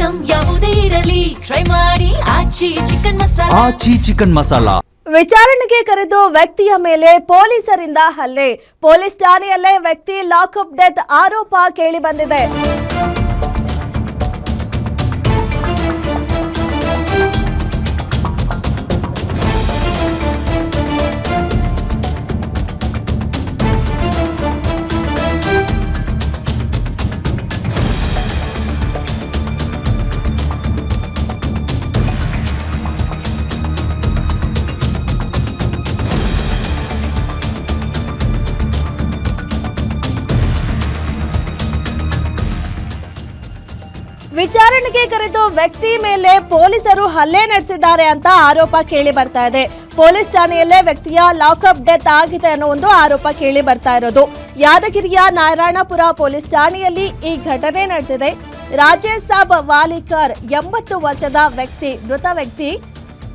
Item ಯಾವುದೇ ಇರಲಿ try ಮಾಡಿ ಆಚಿ ಚಿಕನ್ ಮಸಾಲಾ. ವಿಚಾರಣೆಗೆ ಕರೆದು ವ್ಯಕ್ತಿಯ ಮೇಲೆ ಪೊಲೀಸರಿಂದ ಹಲ್ಲೆ. ಪೊಲೀಸ್ ಠಾಣೆಯಲ್ಲೇ ವ್ಯಕ್ತಿ ಲಾಕಪ್ ಡೆತ್ ಆರೋಪ ಕೇಳಿ ಬಂದಿದೆ. ವಿಚಾರಣೆಗೆ ಕರೆದು ವ್ಯಕ್ತಿ ಮೇಲೆ ಪೊಲೀಸರು ಹಲ್ಲೆ ನಡೆಸಿದ್ದಾರೆ ಅಂತ ಆರೋಪ ಕೇಳಿ ಬರ್ತಾ ಇದೆ. ಪೊಲೀಸ್ ಠಾಣೆಯಲ್ಲೇ ವ್ಯಕ್ತಿಯ ಲಾಕಪ್ ಡೆತ್ ಆಗಿದೆ ಅನ್ನೋ ಒಂದು ಆರೋಪ ಕೇಳಿ ಬರ್ತಾ ಇರೋದು. ಯಾದಗಿರಿಯ ನಾರಾಯಣಪುರ ಪೊಲೀಸ್ ಠಾಣೆಯಲ್ಲಿ ಈ ಘಟನೆ ನಡೆದಿದೆ. ರಾಜೇಶ್ ಸಾಬ್ ವಾಲಿಕರ್ 80 ವರ್ಷದ ವ್ಯಕ್ತಿ, ಮೃತ ವ್ಯಕ್ತಿ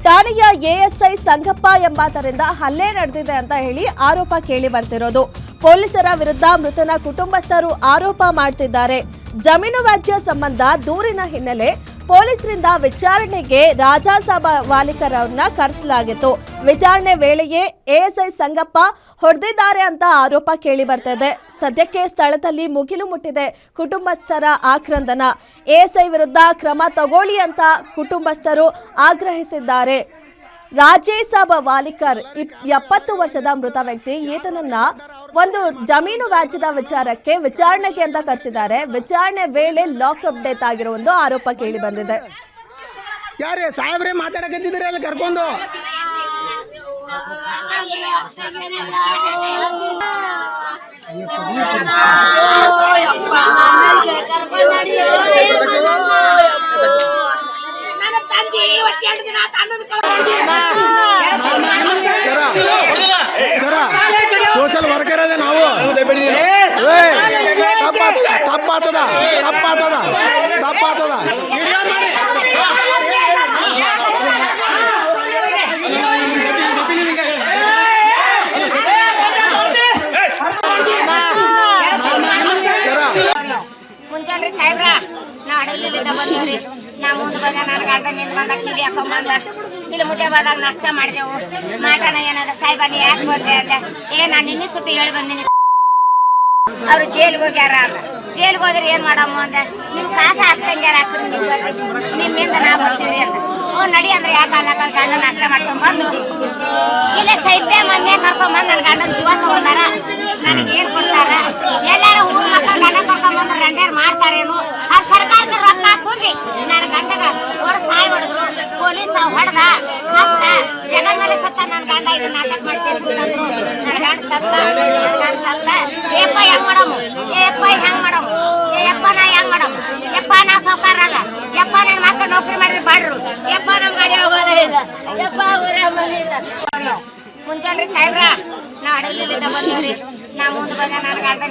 ಠಾಣೆಯ ಎಎಸ್ಐ ಸಂಗಪ್ಪ ಎಂಬಾತರಿಂದ ಹಲ್ಲೆ ನಡೆದಿದೆ ಅಂತ ಹೇಳಿ ಆರೋಪ ಕೇಳಿ ಬರ್ತಿರೋದು. ಪೊಲೀಸರ ವಿರುದ್ಧ ಮೃತನ ಕುಟುಂಬಸ್ಥರು ಆರೋಪ ಮಾಡ್ತಿದ್ದಾರೆ. ಜಮೀನು ವ್ಯಾಜ್ಯ ಸಂಬಂಧ ದೂರಿನ ಹಿನ್ನೆಲೆ ಪೊಲೀಸರಿಂದ ವಿಚಾರಣೆಗೆ ರಾಜಾಸಾಬ ವಾಲಿಕರ್ ಅವರನ್ನ ಕರೆಸಲಾಗಿತ್ತು. ವಿಚಾರಣೆ ವೇಳೆಯೇ ಎಎಸ್ಐ ಸಂಗಪ್ಪ ಹೊಡೆದಿದ್ದಾರೆ ಅಂತ ಆರೋಪ ಕೇಳಿ ಬರ್ತಿದೆ. ಸದ್ಯಕ್ಕೆ ಸ್ಥಳದಲ್ಲಿ ಮುಗಿಲು ಮುಟ್ಟಿದೆ ಕುಟುಂಬಸ್ಥರ ಆಕ್ರಂದನ. ಎಎಸ್ಐ ವಿರುದ್ಧ ಕ್ರಮ ತಗೊಳ್ಳಿ ಅಂತ ಕುಟುಂಬಸ್ಥರು ಆಗ್ರಹಿಸಿದ್ದಾರೆ. ರಾಜೇಶ್ ಸಾಬ್ ವಾಲಿಕರ್ 70 ವರ್ಷದ ಮೃತ ವ್ಯಕ್ತಿ. ಈತನನ್ನ ಒಂದು ಜಮೀನು ವ್ಯಾಜ್ಯದ ವಿಚಾರಕ್ಕೆ ವಿಚಾರಣೆಗೆ ಅಂತ ಕರೆಸಿದ್ದಾರೆ. ವಿಚಾರಣೆ ವೇಳೆ ಲಾಕಪ್ ಡೆತ್ ಆಗಿರೋ ಒಂದು ಆರೋಪ ಕೇಳಿ ಬಂದಿದೆ. ಯಾರೇ ಸಾಹೇಬ್ರೆ ಮಾತಾಡಕತ್ತಿದ್ರೆ ಅಲ್ಲಿ ಕರ್ಕೊಂಡು ಸೋಷಲ್ ವರ್ಕರ್ ಅದೇ ನಾವು. ತಪ್ಪಾತದ ಮುಂಜಾನೆ ಸಾಹೇಬ್ರ ನಾ ಅಡಲಿಲ್ಲಿಂದ ಬಂದಿವ್ರಿ. ನಾ ಮುಂದೆ ಬಂದ ನನ್ನ ಗಂಡ ನಿಂದು ಬಂದ ಕಿವಿ ಹಾಕೊಂಬಂದ ಇಲ್ಲಿ ಮುದ್ದೆ ಬಂದಾಗ ನಾಷ್ಟ ಮಾಡಿದೆವು. ಮಾಟನ ಏನಾದ ಸಾಹೇಬ ನೀ ಯಾಕೆ ಬಂದೆ ಅಂದೆ. ನಾನು ನಿನ್ನೆ ಸುಟ್ಟು ಹೇಳಿ ಬಂದಿನಿ. ಅವ್ರು ಜೈಲಿಗೆ ಹೋಗ್ಯಾರ ಅಲ್ಲ. ಜೈಲಿಗೆ ಹೋದ್ರೆ ಏನ್ ಮಾಡಮ್ಮ ಅಂದೆ. ನಿಮ್ ಕಾಸ ಹಾಕ್ತಂಗ್ಯಾರ ಹಾಕ್ರಿ ನಿಮ್ಮಿಂದ ನಾ ಬರ್ತೀವಿ ಅಂತ. ನಡಿ ಅಂದ್ರೆ ಯಾಕೆ ಅಲ್ಲ ಗಂಡ ನಾಷ್ಟ ಮಾಡ್ಕೊಂಡ್ಬಂದು ಇಲ್ಲೇ ಸೈಬ್ಯ ಮಮ್ಮಿ ಕರ್ಕೊಂಬಂದು ನನ್ನ ಗಂಡನ ಜೀವ ತಗೊಂಡಾರ. ನನಗೆ ಏನ್ ಕೊಡ್ತಾರ? ಎಲ್ಲಾರು ಊರ್ ಮಕ್ಕಳು ಗಂಡ ಕರ್ಕೊಂಬಂದ್ರೆ ರಂಡ್ಯಾರು ಮಾಡ್ತಾರೇನು? ಆ ಸರ್ಕಾರದ ರೊಕ್ಕ ತುಂಬಿ ನನ್ನ ಗಂಡಗ ಹೊಡೆದು ಸಾಯ್ ಹೊಡೆದ್ರು. ಪೊಲೀಸ್ ಹೊಡೆದ ಸತ್ತ ಜಗದ ಮೇಲೆ ಸತ್ತ. ನನ್ನ ಗಂಡ ಇದು ನಾಟಕ ಮಾಡ್ತಿದ್ರು. ನನ್ನ ಗಂಡ ಸತ್ತ ಏಪ್ಪ ಹೆಂಗ್ ಮಾಡಮು? ಏಪ್ಪ ಹೆಂಗ್ ಮಾಡಮು? ಏಪ್ಪ ನಾ ಹೆಂಗ್ ಮಾಡಮು? ಯಪ್ಪ ನಾ ಸೌಕಾರ ಅಲ್ಲ. ಯಪ್ಪ ನನ್ನ ಮಕ್ಕಳು ನೌಕರಿ ಮಾಡಿದ್ರೆ ಬಾಡ್ರು. ಯಪ್ಪ ನಮ್ ಗಾಡಿ ಹೋಗೋದೇ ಇಲ್ಲ. ಯಪ್ಪ ಊರ ಮನೆ ಇಲ್ಲ. ಮುಂಜಾನೆ ಸಾಹೇಬ್ರ ನಾ ಅಡಲಿಲ್ಲಿಂದ ಬಂದಿವ್ರಿ. ನಾ ಮುಂದೆ ಬಂದ ನನ್ನ ಗಂಡ